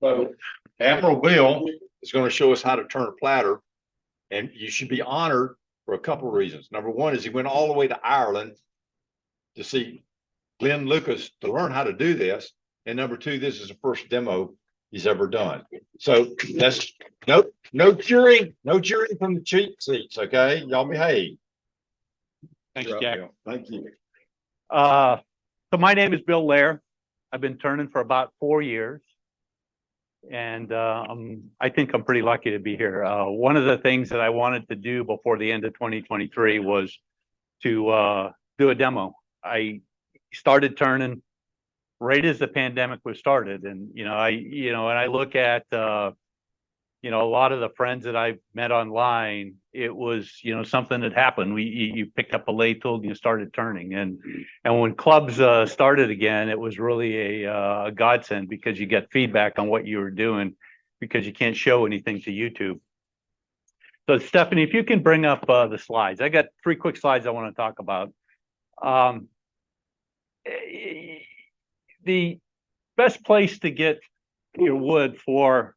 So Admiral Bill is going to show us how to turn a platter, and you should be honored for a couple of reasons. Number one is he went all the way to Ireland to see Glen Lucus to learn how to do this. And number two, this is the first demo he's ever done. So that's no cheering from the cheap seats. Okay, y'all behave. Thanks, Jack. Bill. Thank you. So my name is Bill Leigher. I've been turning for about 4 years. And I think I'm pretty lucky to be here. One of the things that I wanted to do before the end of 2023 was to do a demo. I started turning right as the pandemic was started, and and I look at a lot of the friends that I've met online. It was something that happened. You picked up a lathe tool and you started turning, and when clubs started again, it was really a godsend because you get feedback on what you were doing because you can't show anything to YouTube. So Stephanie, if you can bring up the slides. I got 3 quick slides I want to talk about. The best place to get your wood for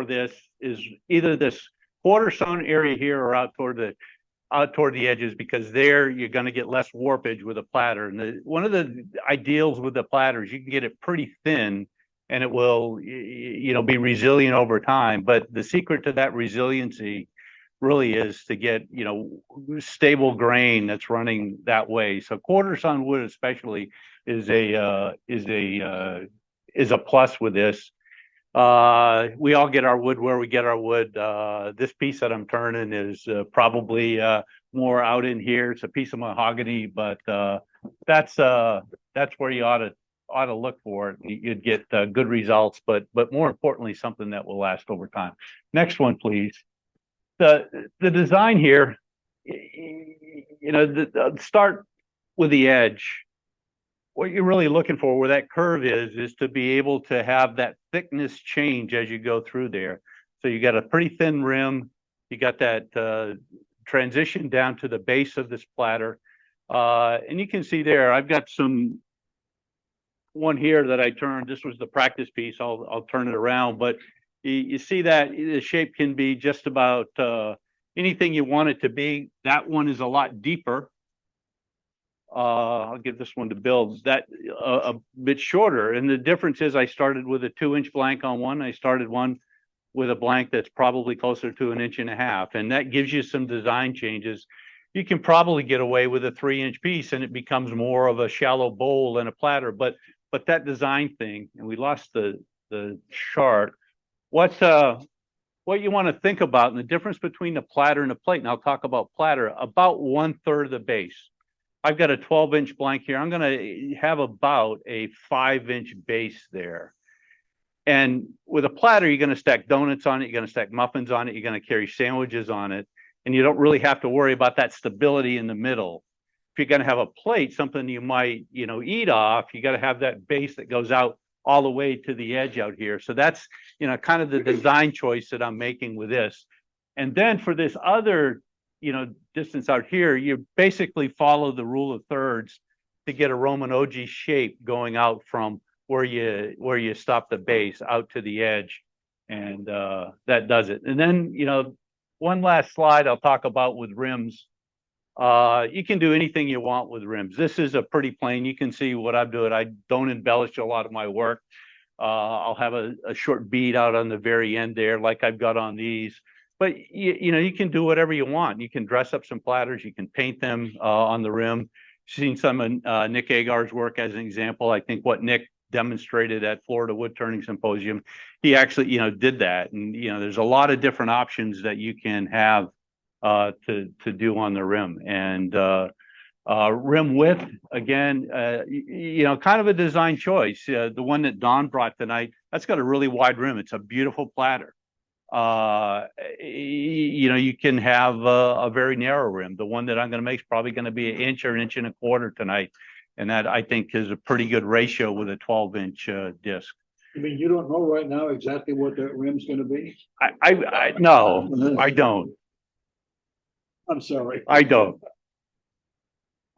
this is either this quarter stone area here or out toward the edges, because there you're going to get less warpage with a platter. And one of the ideals with the platters, you can get it pretty thin and it will be resilient over time. But the secret to that resiliency really is to get stable grain that's running that way. So quarter sawn wood especially is a plus with this. We all get our wood where we get our wood. This piece that I'm turning is probably more out in here. It's a piece of mahogany, but that's where you ought to look for it. You'd get good results, but more importantly, something that will last over time. Next one, please. The design here, start with the edge. What you're really looking for where that curve is to be able to have that thickness change as you go through there. So you got a pretty thin rim. You got that transition down to the base of this platter. And you can see there, I've got one here that I turned. This was the practice piece. I'll turn it around, but you see that the shape can be just about anything you want it to be. That one is a lot deeper. I'll give this one to Bill. That a bit shorter, and the difference is I started with a 2-inch blank on one. I started one with a blank that's probably closer to 1.5 inches, and that gives you some design changes. You can probably get away with a 3-inch piece, and it becomes more of a shallow bowl than a platter. But that design thing, and we lost the chart. What you want to think about, and the difference between the platter and the plate, and I'll talk about platter, about 1/3 of the base. I've got a 12-inch blank here. I'm going to have about a 5-inch base there. And with a platter, you're going to stack donuts on it. You're going to stack muffins on it. You're going to carry sandwiches on it. And you don't really have to worry about that stability in the middle. If you're going to have a plate, something you might, eat off, you got to have that base that goes out all the way to the edge out here. So that's, kind of the design choice that I'm making with this. And then for this other distance out here, you basically follow the rule of thirds to get a Roman ogee shape going out from where you stop the base out to the edge, and that does it. And then one last slide I'll talk about with rims. You can do anything you want with rims. This is a pretty plain. You can see what I'm doing. I don't embellish a lot of my work. I'll have a short bead out on the very end there, like I've got on these. But you can do whatever you want. You can dress up some platters. You can paint them on the rim. Seen some of Nick Agar's work as an example. I think what Nick demonstrated at Florida Wood Turning Symposium, he actually did that. And there's a lot of different options that you can have to do on the rim. And rim width, again, kind of a design choice. The one that Don brought tonight, that's got a really wide rim. It's a beautiful platter. You can have a very narrow rim. The one that I'm going to make is probably going to be 1 inch or 1.25 inches tonight. And that, I think, is a pretty good ratio with a 12-inch disc. You mean you don't know right now exactly what that rim's going to be? No, I don't. I'm sorry. I don't.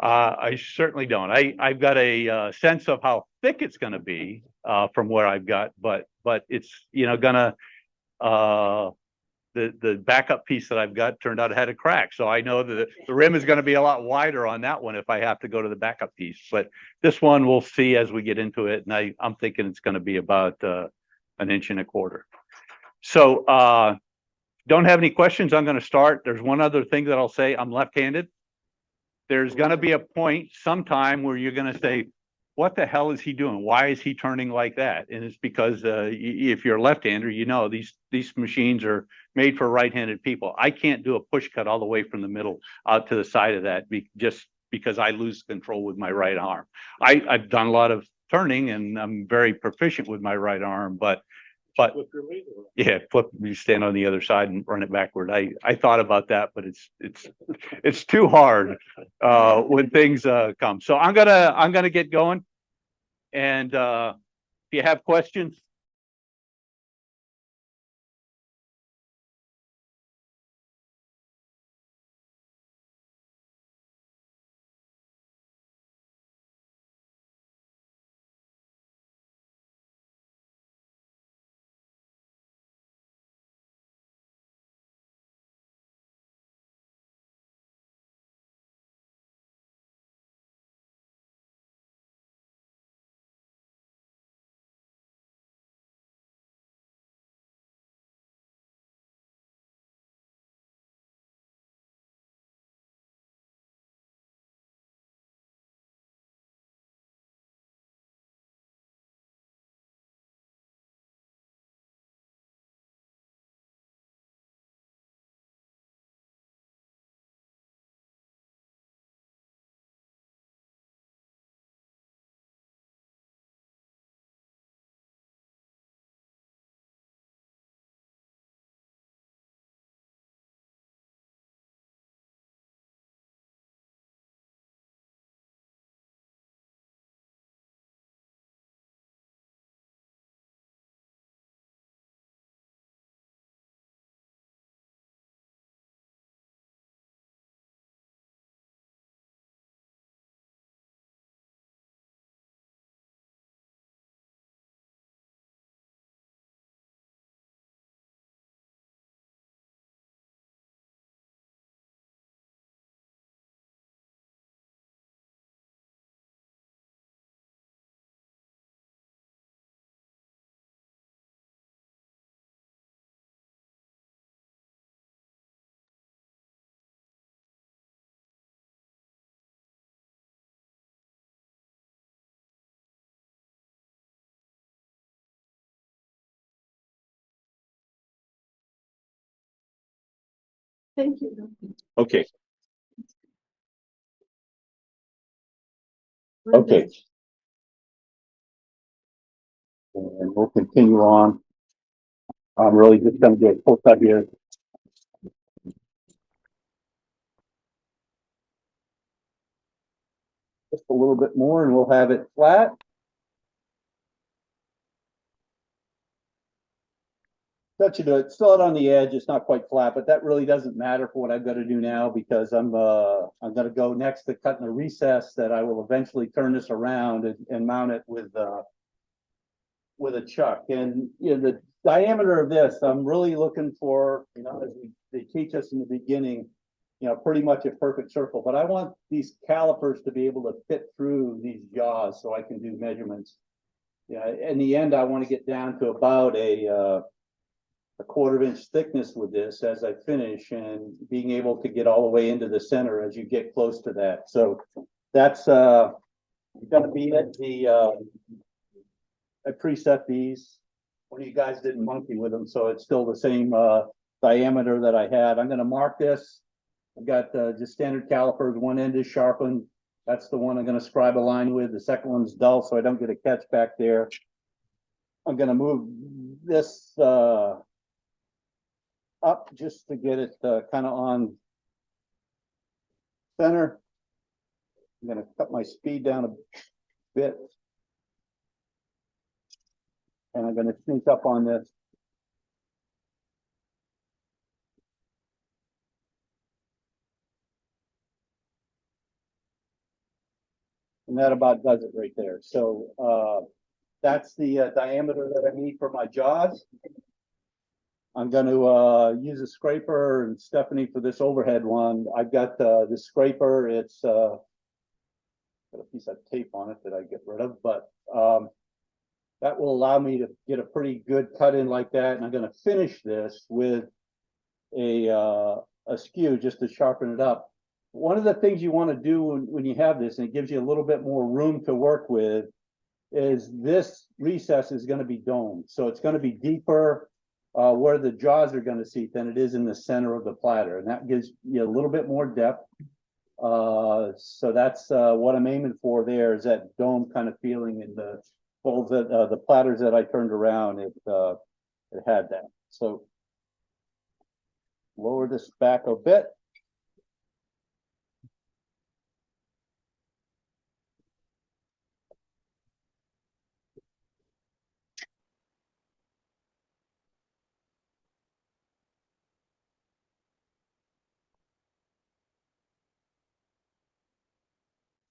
I certainly don't. I've got a sense of how thick it's going to be from where I've got, but but it's, gonna, the backup piece that I've got turned out it had a crack. So I know that the rim is gonna be a lot wider on that one if I have to go to the backup piece. But this one we'll see as we get into it. And I'm thinking it's gonna be about, 1.25 inches. So, don't have any questions. I'm gonna start. There's one other thing that I'll say. I'm left-handed. There's gonna be a point sometime where you're gonna say, what the hell is he doing? Why is he turning like that? And it's because if you're a left-hander, these machines are made for right-handed people. I can't do a push cut all the way from the middle out to the side of that just because I lose control with my right arm. I've done a lot of turning and I'm very proficient with my right arm, but Flip your lead around. yeah, you stand on the other side and run it backward. I thought about that, but it's too hard when things come. So I'm gonna get going. And if you have questions. Thank you. Okay. Okay. And we'll continue on. I'm really just gonna get a full cut here. Just a little bit more and we'll have it flat. Touch it, still out on the edge, it's not quite flat, but that really doesn't matter for what I've got to do now because I'm gonna go next to cutting a recess that I will eventually turn this around and mount it with a chuck. And the diameter of this, I'm really looking for, as they teach us in the beginning, pretty much a perfect circle. But I want these calipers to be able to fit through these jaws so I can do measurements. In the end, I want to get down to about a 1/4 inch thickness with this as I finish and being able to get all the way into the center as you get close to that. So that's gonna be it. I preset these. One of you guys didn't monkey with them, so it's still the same diameter that I had. I'm gonna mark this. I've got just standard calipers. One end is sharpened. That's the one I'm gonna scribe a line with. The second one's dull, so I don't get a catch back there. I'm gonna move this up just to get it kind of on center. I'm gonna cut my speed down a bit. And I'm gonna sneak up on this. And that about does it right there. So that's the diameter that I need for my jaws. I'm going to use a scraper, and Stephanie for this overhead one. I've got this scraper. It's got a piece of tape on it that I get rid of, but that will allow me to get a pretty good cut in like that. And I'm going to finish this with a skew just to sharpen it up. One of the things you want to do when you have this, and it gives you a little bit more room to work with, is this recess is going to be domed. So it's going to be deeper where the jaws are going to seat than it is in the center of the platter. And that gives you a little bit more depth. So that's what I'm aiming for there, is that dome kind of feeling in the bowls that the platters that I turned around, it had that. So lower this back a bit.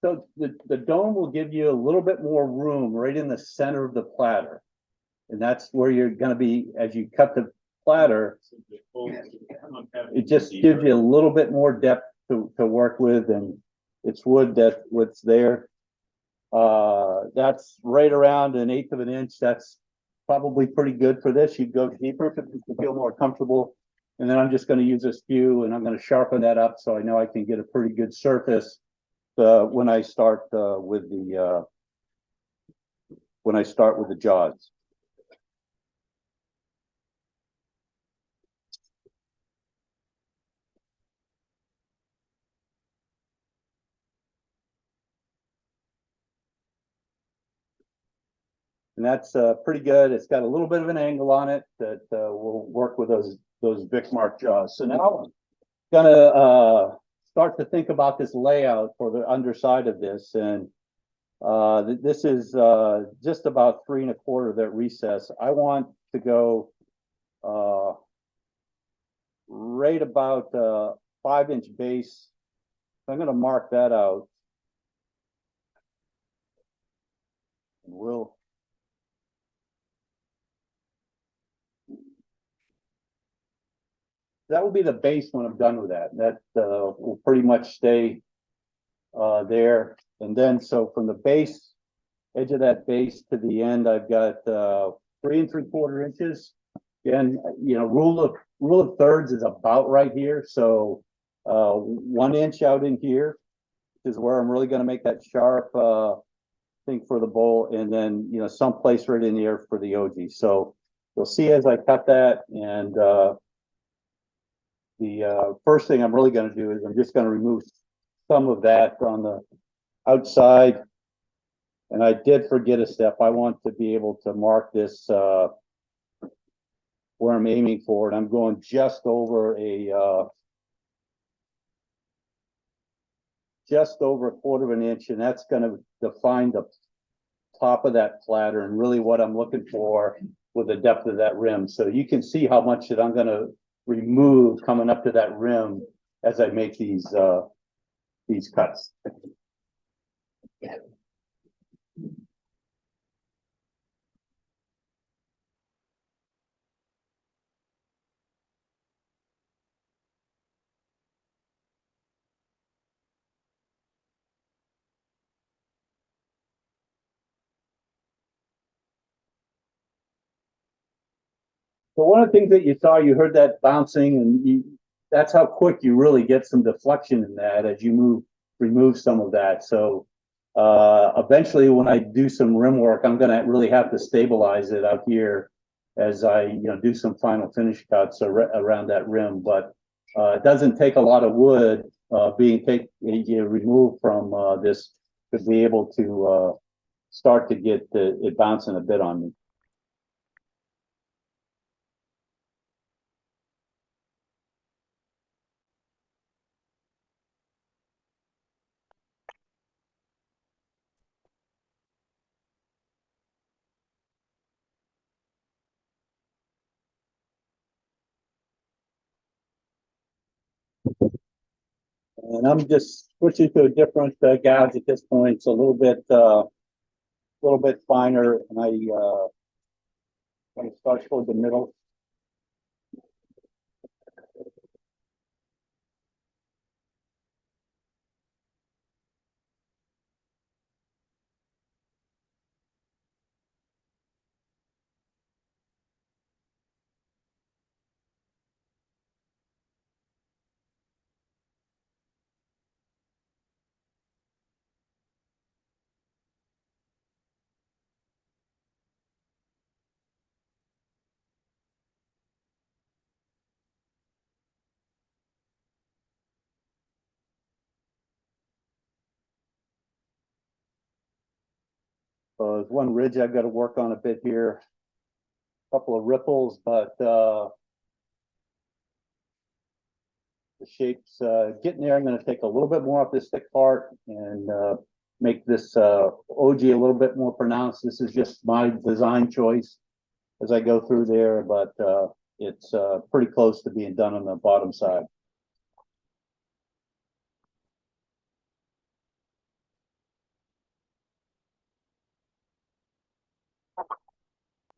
So the dome will give you a little bit more room right in the center of the platter. And that's where you're going to be as you cut the platter. It just gives you a little bit more depth to work with, and it's wood what's there. That's right around 1/8 of an inch. That's probably pretty good for this. You go deeper if you feel more comfortable. And then I'm just going to use a skew, and I'm going to sharpen that up so I know I can get a pretty good surface when I start with the jaws. And that's pretty good. It's got a little bit of an angle on it that will work with those Vicmarc jaws. So now I'm gonna start to think about this layout for the underside of this. And this is just about 3 1/4 that recess. I want to go right about 5-inch base. So I'm going to mark that out. And that will be the base when I'm done with that. That will pretty much stay there. And then so from the base, edge of that base to the end, I've got 3 3/4 inches. Again, you know, rule of thirds is about right here. So 1 inch out in here is where I'm really going to make that sharp thing for the bowl, and then you know someplace right in here for the OG. So you'll see as I cut that, and the first thing I'm really going to do is I'm just going to remove some of that on the outside. And I did forget a step. I want to be able to mark this where I'm aiming for, and I'm going just over a 1/4 of an inch, and that's going to define the top of that platter and really what I'm looking for with the depth of that rim. So you can see how much that I'm going to remove coming up to that rim as I make these cuts. So one of the things that you saw, you heard that bouncing, and that's how quick you really get some deflection in that as you remove some of that. So eventually when I do some rim work, I'm going to really have to stabilize it out here as I do some final finish cuts around that rim. But it doesn't take a lot of wood being removed from this to be able to start to get it bouncing a bit on me. And I'm just switching to a different gouge at this point. It's a little bit little bit finer, and when it starts toward the middle. So there's one ridge I've got to work on a bit here. Couple of ripples, but the shape's getting there. I'm going to take a little bit more off this thick part and make this OG a little bit more pronounced. This is just my design choice as I go through there, but it's pretty close to being done on the bottom side.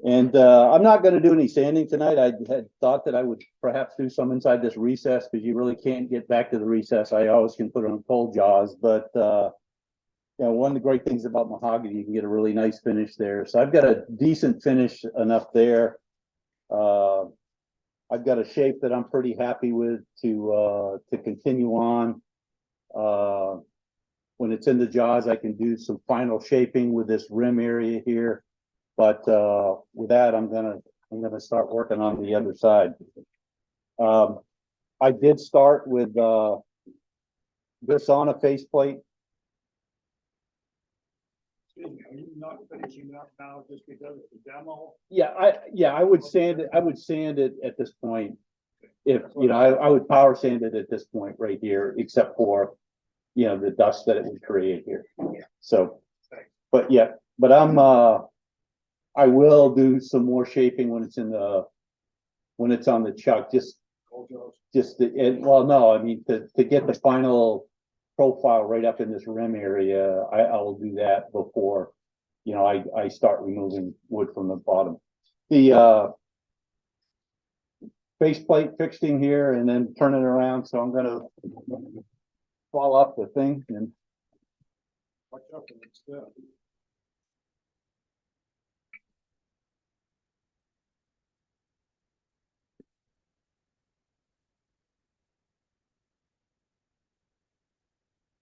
And I'm not going to do any sanding tonight. I had thought that I would perhaps do some inside this recess, because you really can't get back to the recess. I always can put it on cold jaws, but you know, one of the great things about mahogany, you can get a really nice finish there. So I've got a decent finish enough there. I've got a shape that I'm pretty happy with to continue on. When it's in the jaws, I can do some final shaping with this rim area here. But with that, I'm gonna start working on the other side. I did start with this on a faceplate. Excuse me, are you not finishing up now just because it's a demo? Yeah, I would sand it. I would sand it at this point. If you know, I would power sand it at this point right here, except for the dust that it would create here. So, but I will do some more shaping when it's on the chuck. Well, no, I mean to get the final profile right up in this rim area, I will do that before I start removing wood from the bottom. The faceplate fixing here and then turn it around. So I'm gonna fall off the thing and Watch out for this stuff.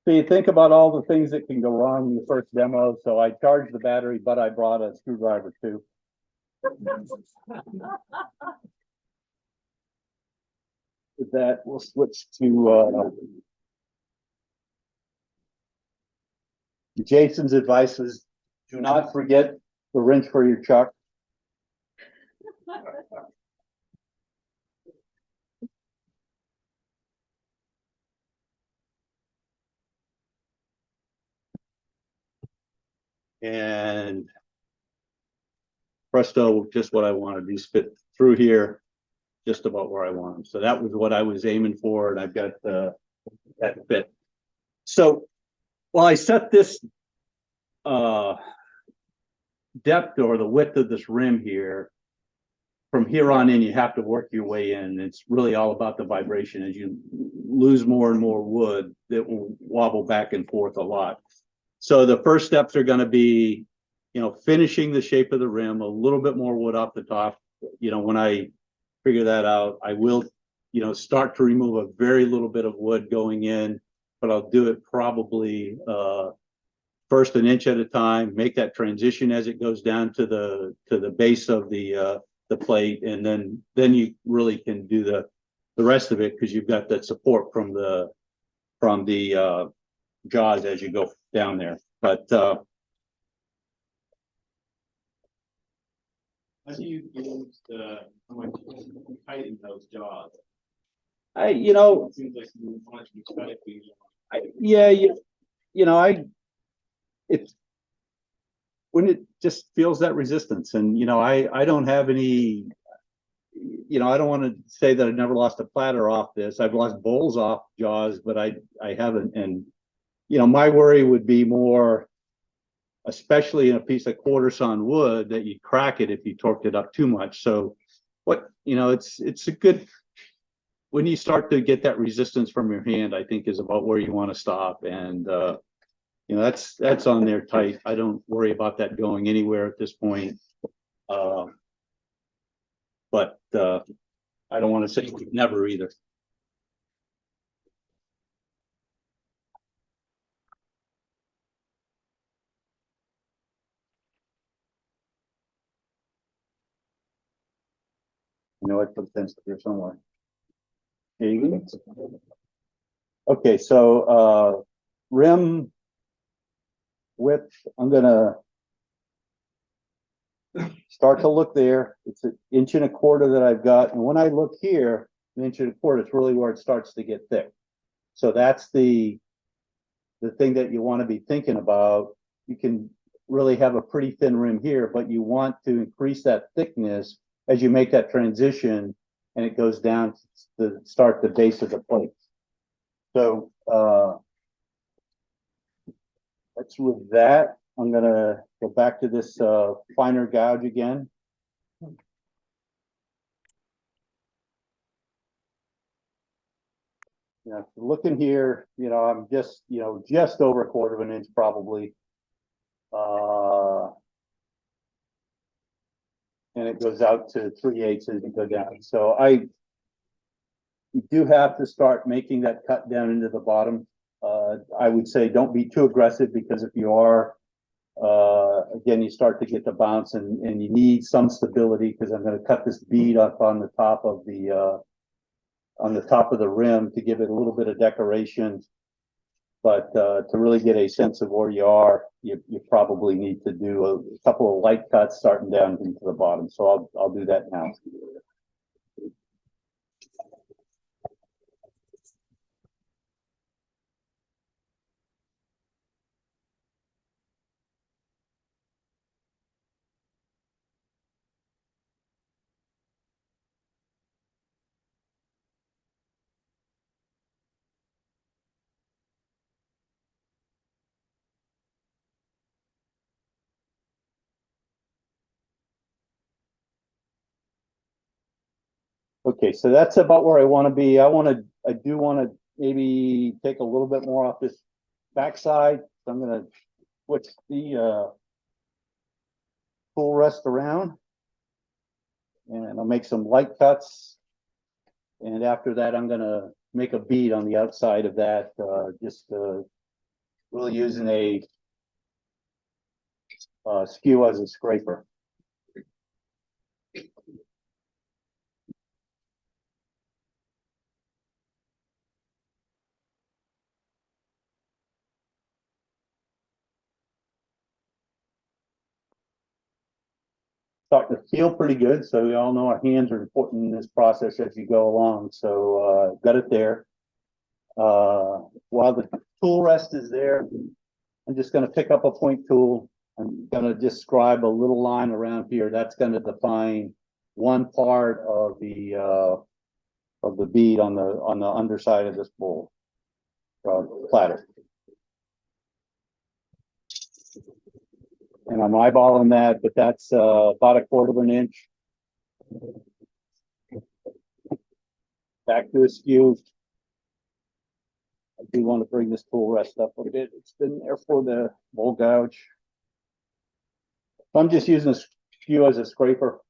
so you think about all the things that can go wrong in the first demo. So I charged the battery, but I brought a screwdriver too. With that, we'll switch to Jason's advice was, do not forget the wrench for your chuck. And presto, just what I wanted. These fit through here, just about where I want them. So that was what I was aiming for, and I've got that fit. So while I set this depth or the width of this rim here, from here on in, you have to work your way in. It's really all about the vibration. As you lose more and more wood, it will wobble back and forth a lot. So the first steps are going to be, finishing the shape of the rim, a little bit more wood off the top. When I figure that out, I will, start to remove a very little bit of wood going in, but I'll do it probably first an inch at a time, make that transition as it goes down to the base of the plate, and then you really can do the rest of it, because you've got that support from the jaws as you go down there. But how do you use how much height in those jaws? It seems like you want to be aesthetically. it's when it just feels that resistance, and I don't have any, I don't want to say that I've never lost a platter off this. I've lost bowls off jaws, but I haven't. And my worry would be more especially in a piece of quarter sawn wood, that you crack it if you torqued it up too much. So it's a good, when you start to get that resistance from your hand, I think is about where you want to stop. And that's on there tight. I don't worry about that going anywhere at this point. But I don't want to say never either. I put this here somewhere. Here you go. Okay, so rim width, I'm gonna start to look there. It's 1.25 inches that I've got, and when I look here, 1.25 inches, it's really where it starts to get thick. So that's the thing that you want to be thinking about. You can really have a pretty thin rim here, but you want to increase that thickness as you make that transition, and it goes down to start the base of the plate. So that's with that. I'm gonna go back to this finer gouge again. Looking here, I'm just, just over 1/4 inch probably. And it goes out to 3/8 as you go down. So you do have to start making that cut down into the bottom. I would say don't be too aggressive, because if you are, again, you start to get the bounce, and you need some stability, because I'm going to cut this bead up on the top of the rim to give it a little bit of decoration. But to really get a sense of where you are, you probably need to do a couple of light cuts starting down into the bottom. So I'll do that now. Okay, so that's about where I want to be. I do want to maybe take a little bit more off this backside. So I'm going to switch the tool rest around, and I'll make some light cuts. And after that, I'm going to make a bead on the outside of that, just really using a skew as a scraper. Starting to feel pretty good. So we all know our hands are important in this process as you go along. So got it there. While the tool rest is there, I'm just going to pick up a point tool. I'm going to just scribe a little line around here. That's going to define one part of the bead on the underside of this bowl platter. And I'm eyeballing that, but that's about 1/4 inch. Back to the skew. I do want to bring this tool rest up a bit. It's been there for the bowl gouge. I'm just using this skew as a scraper.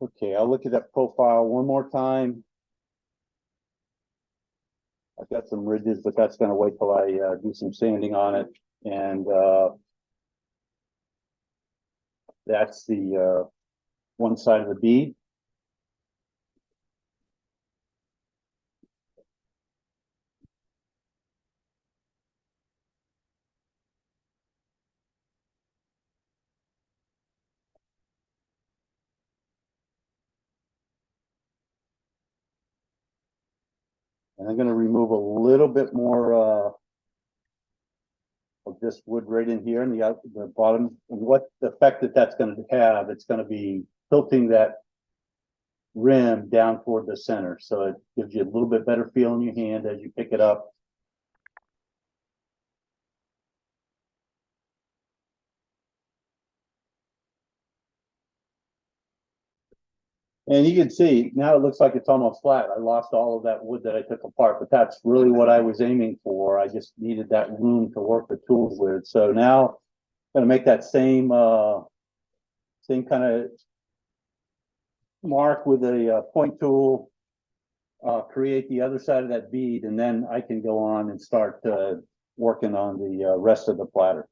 Okay, I'll look at that profile one more time. I've got some ridges, but that's going to wait till I do some sanding on it. And that's the one side of the bead. And I'm gonna remove a little bit more, of this wood right in here in the bottom. And what the effect that that's gonna have, it's gonna be tilting that rim down toward the center. So it gives you a little bit better feel in your hand as you pick it up. And you can see now it looks like it's almost flat. I lost all of that wood that I took apart, but that's really what I was aiming for. I just needed that room to work the tools with. So now I'm gonna make that same kind of mark with a point tool, create the other side of that bead, and then I can go on and start working on the rest of the platter.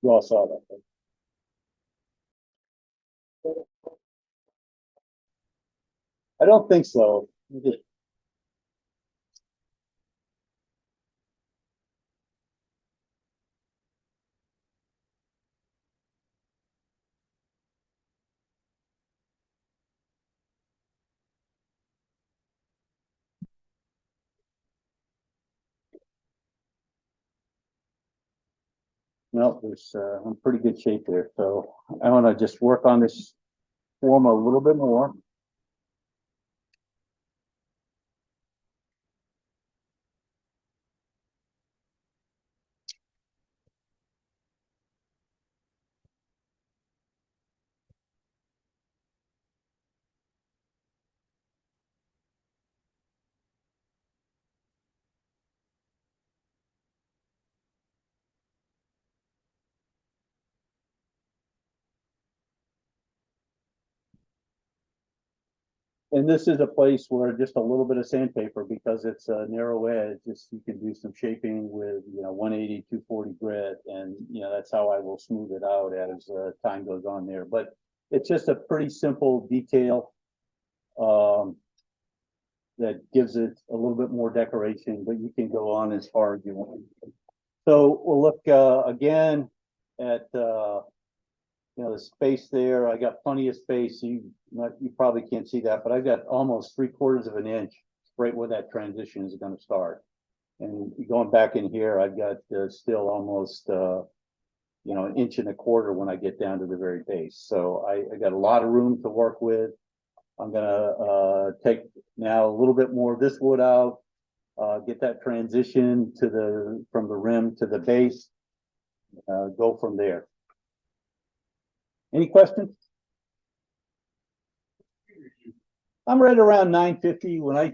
You all saw that. I don't think so. No, there's I'm in pretty good shape there. So I want to just work on this form a little bit more. And this is a place where just a little bit of sandpaper, because it's a narrow edge, just you can do some shaping with, 180, 240 grit. And, that's how I will smooth it out as time goes on there. But it's just a pretty simple detail that gives it a little bit more decoration, but you can go on as far as you want. So we'll look again at the space there. I got plenty of space. You probably can't see that, but I've got almost 3/4 of an inch right where that transition is going to start. And going back in here, I've got still almost 1.25 inches when I get down to the very base. So I got a lot of room to work with. I'm gonna take now a little bit more of this wood out, get that transition from the rim to the base, go from there. Any questions? I'm right around 950. When I,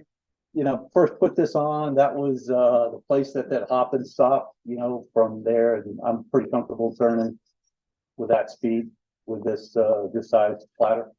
first put this on, that was the place that hop and stop, from there, and I'm pretty comfortable turning with that speed with this size platter.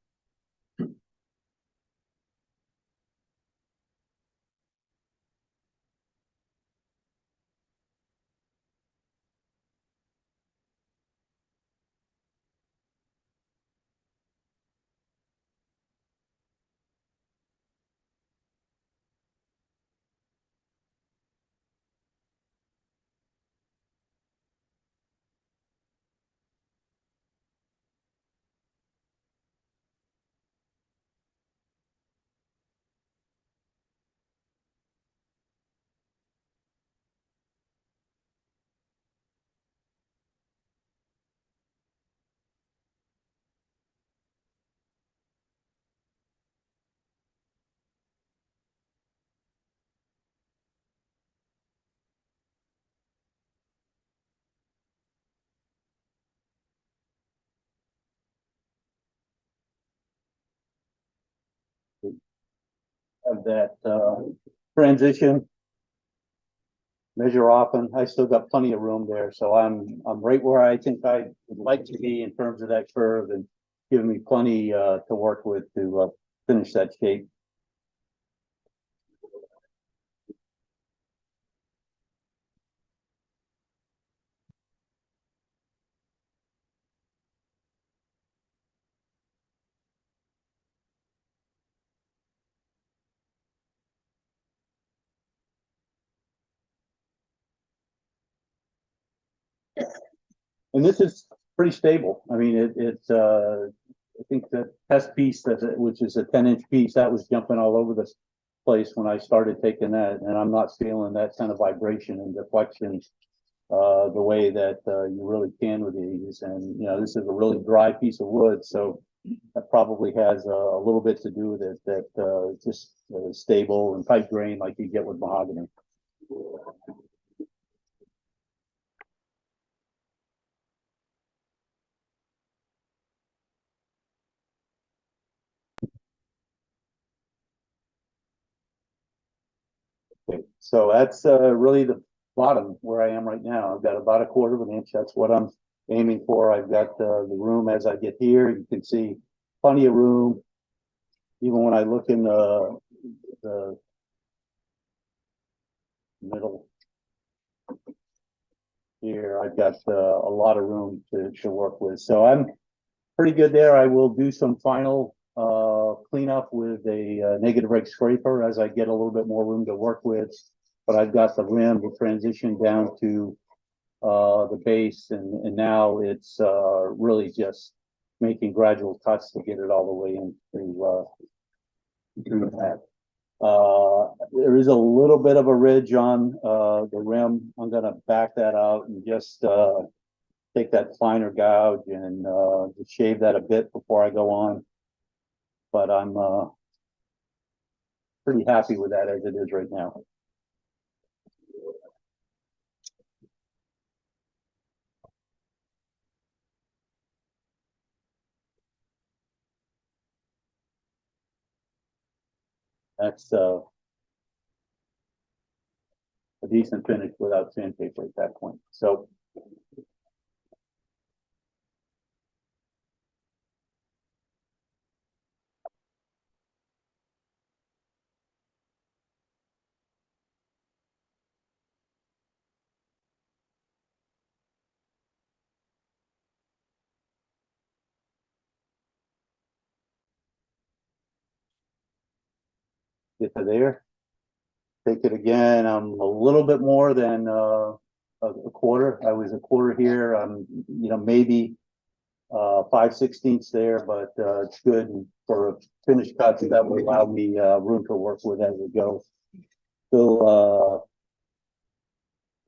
that, transition. Measure often. I still got plenty of room there, so I'm right where I think I would like to be in terms of that curve and giving me plenty, to work with to, finish that shape. And this is pretty stable. I mean, it's, I think the test piece which is a 10-inch piece, that was jumping all over this place when I started taking that, and I'm not feeling that kind of vibration and deflection, the way that, you really can with these. And, you know, this is a really dry piece of wood, so that probably has a little bit to do with it, that, just stable and tight grain like you get with mahogany. Okay, so that's, really the bottom where I am right now. I've got about a quarter of an inch. That's what I'm aiming for. I've got, the room as I get here. You can see plenty of room. Even when I look in the middle here, I've got, a lot of room to work with. So I'm pretty good there. I will do some final, cleanup with a, negative rake scraper as I get a little bit more room to work with. But I've got the rim to transition down to, the base, and now it's, really just making gradual cuts to get it all the way into, that. There is a little bit of a ridge on, the rim. I'm gonna back that out and just, take that finer gouge and, just shave that a bit before I go on. But I'm, pretty happy with that as it is right now. That's, a decent finish without sandpaper at that point. So get to there. Take it again. I'm a little bit more than, a quarter. I was a quarter here. I'm, you know, maybe, 5/16 there, but, it's good. And for finished cuts, that will allow me, room to work with as we go. Still, a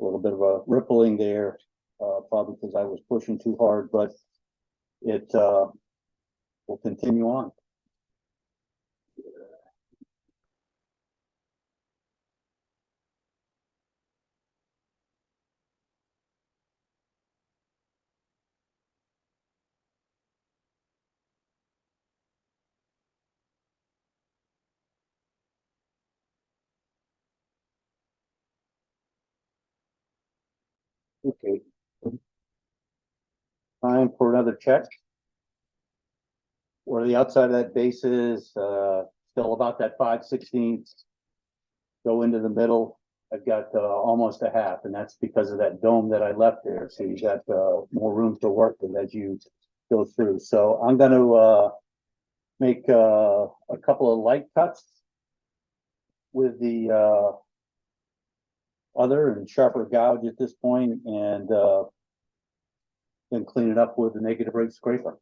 little bit of a rippling there, probably because I was pushing too hard, but it, will continue on. Okay. Time for another check. Where the outside of that base is, still about that 5/16. Go into the middle. I've got, almost a half, and that's because of that dome that I left there. So you got, more room to work with as you go through. So I'm going to, make, a couple of light cuts with the, other and sharper gouge at this point, and, then clean it up with the negative rake scraper.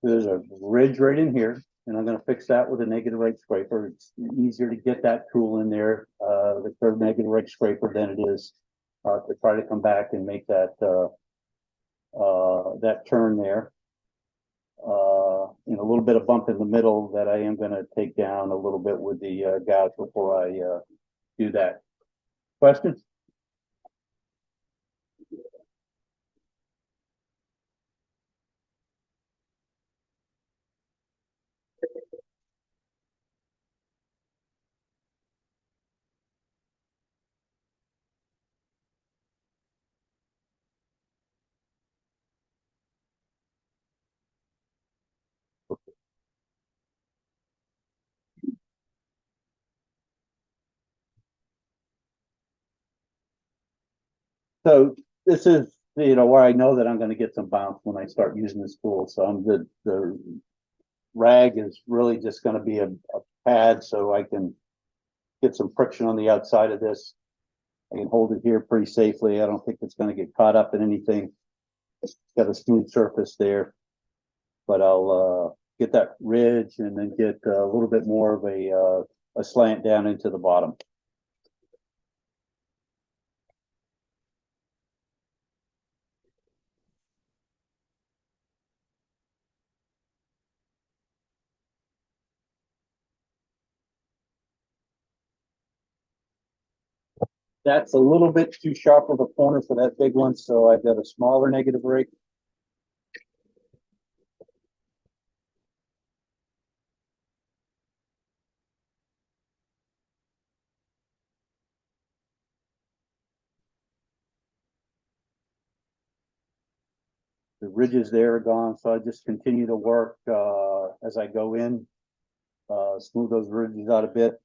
There's a ridge right in here, and I'm gonna fix that with a negative rate scraper. It's easier to get that tool in there, the curved negative rate scraper than it is to try to come back and make that that turn there. And a little bit of bump in the middle that I am gonna take down a little bit with the gouge before I do that. Questions? So this is, where I know that I'm gonna get some bounce when I start using this tool. So the rag is really just gonna be a pad so I can get some friction on the outside of this. I can hold it here pretty safely. I don't think it's gonna get caught up in anything. It's got a smooth surface there. But I'll get that ridge and then get a little bit more of a slant down into the bottom. That's a little bit too sharp of a corner for that big one, so I've got a smaller negative rake. The ridges there are gone, so I just continue to work as I go in, smooth those ridges out a bit.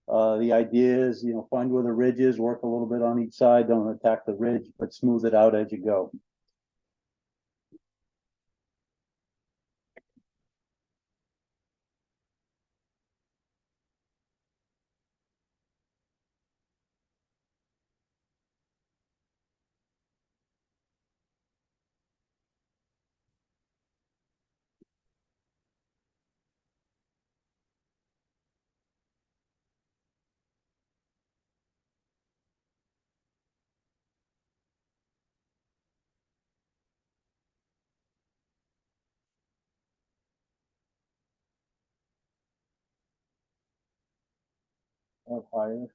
The idea is, find where the ridge is, work a little bit on each side, don't attack the ridge, but smooth it out as you go. Up higher.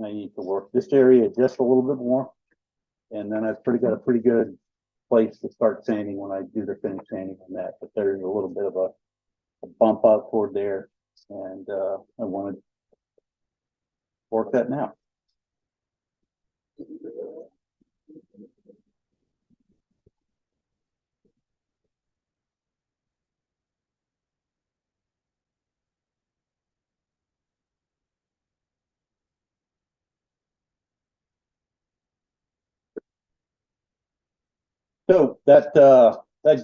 I need to work this area just a little bit more. And then I've got a pretty good place to start sanding when I do the finish sanding on that. But there's a little bit of a bump out toward there. And I want to work that now. So that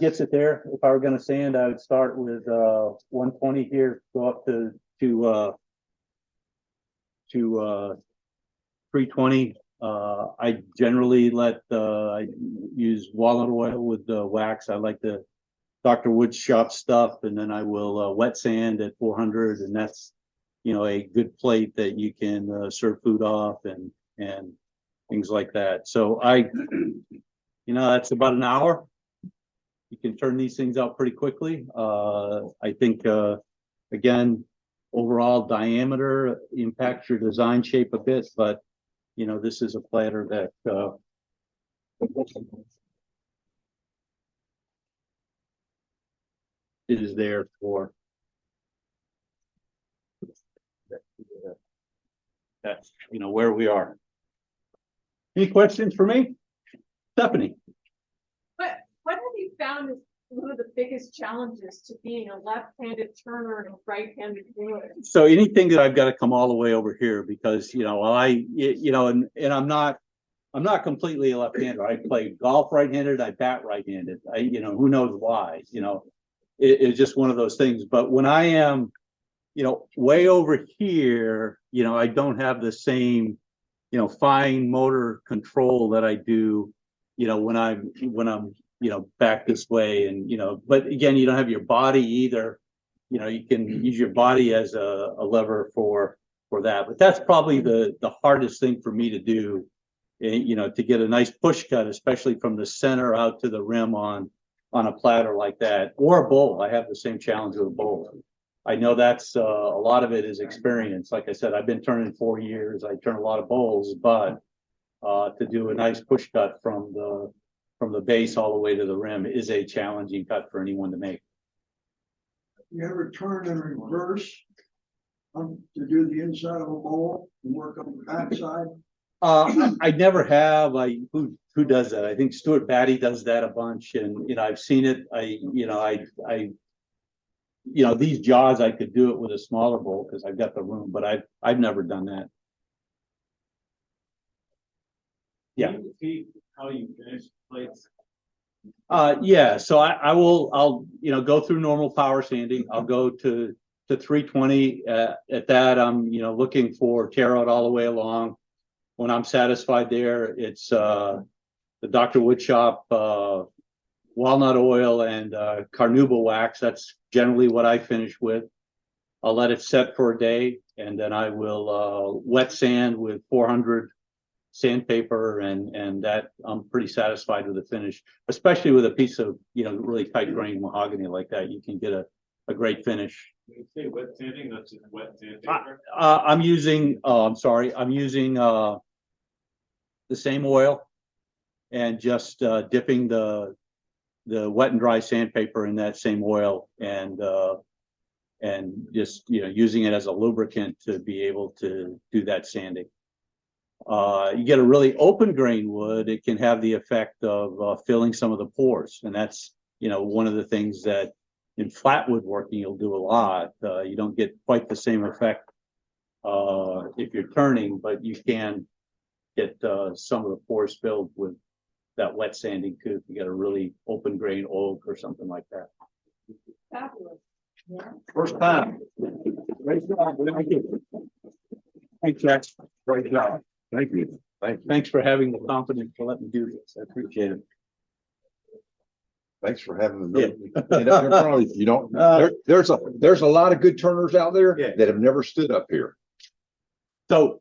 gets it there. If I were going to sand, I would start with 120 here, go up to 320. I generally I use walnut oil with wax. I like the Dr. Wood's shop stuff, and then I will wet sand at 400, and that's a good plate that you can serve food off and things like that. So that's about an hour. You can turn these things out pretty quickly. I think again, overall diameter impacts your design shape a bit, but this is a platter that is there for that's where we are. Any questions for me? Stephanie? What have you found is one of the biggest challenges to being a left-handed turner and a right-handed wood? So anything that I've got to come all the way over here because, you know, while and I'm not completely a left-hander. I play golf right-handed, I bat right-handed. Who knows why, it's just one of those things. But when I am, way over here, I don't have the same, fine motor control that I do, when I'm, back this way. And, but again, you don't have your body either. You can use your body as a lever for that. But that's probably the hardest thing for me to do, to get a nice push cut, especially from the center out to the rim on a platter like that, or a bowl. I have the same challenge with a bowl. I know that's a lot of it is experience. Like I said, I've been turning 4 years. I turn a lot of bowls, but to do a nice push cut from the base all the way to the rim is a challenging cut for anyone to make. You ever turn in reverse to do the inside of a bowl and work on the backside? I never have. Who does that? I think Stuart Batty does that a bunch, and I've seen it. These jaws I could do it with a smaller bowl because I've got the room, but I've never done that. Yeah. Can you repeat how you finish plates? Yeah. So I'll go through normal power sanding. I'll go to 320. At that, I'm looking for tear out all the way along. When I'm satisfied there, it's the Dr. Woodshop walnut oil and carnauba wax. That's generally what I finish with. I'll let it set for a day, and then I will wet sand with 400 sandpaper, and that I'm pretty satisfied with the finish, especially with a piece of really tight grain mahogany like that. You can get a great finish. When you say wet sanding, that's just wet sandpaper? I'm using the same oil and just dipping the wet and dry sandpaper in that same oil, and just using it as a lubricant to be able to do that sanding. You get a really open grain wood, it can have the effect of filling some of the pores, and that's one of the things that in flat woodworking you'll do a lot. You don't get quite the same effect if you're turning, but you can get some of the pores filled with that wet sanding too, if you get a really open grain oak or something like that. Fabulous. Yeah. First time. Great job. Thank you. Thanks, Jack. Great job. Thank you. Thank you. Thanks for having the confidence to let me do this. I appreciate it. Thanks for having the you don't there's a lot of good turners out there that have never stood up here. So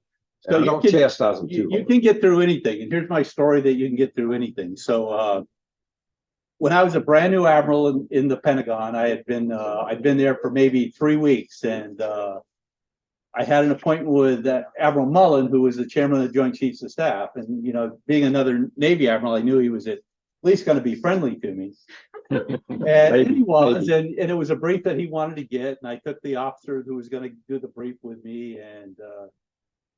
you don't chastise them too you can get through anything, and here's my story that you can get through anything. So when I was a brand new admiral in the Pentagon, I'd been there for maybe 3 weeks, and I had an appointment with Admiral Mullen, who was the chairman of the Joint Chiefs of Staff. And being another Navy admiral, I knew he was at least going to be friendly to me. And he was, and it was a brief that he wanted to get, and I took the officer who was going to do the brief with me,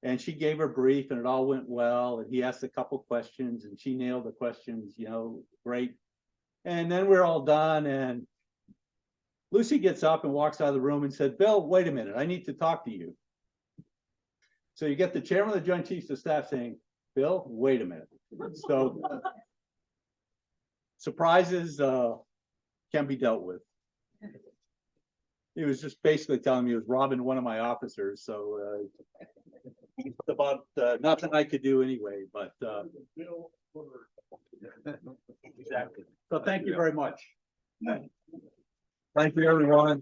and she gave her brief, and it all went well. And he asked a couple questions, and she nailed the questions, great. And then we're all done, and Lucy gets up and walks out of the room and said, "Bill, wait a minute, I need to talk to you." So you get the chairman of the Joint Chiefs of Staff saying, "Bill, wait a minute." So surprises can be dealt with. He was just basically telling me he was robbing one of my officers. So it's about nothing I could do anyway, but exactly. So thank you very much. Thank you, everyone.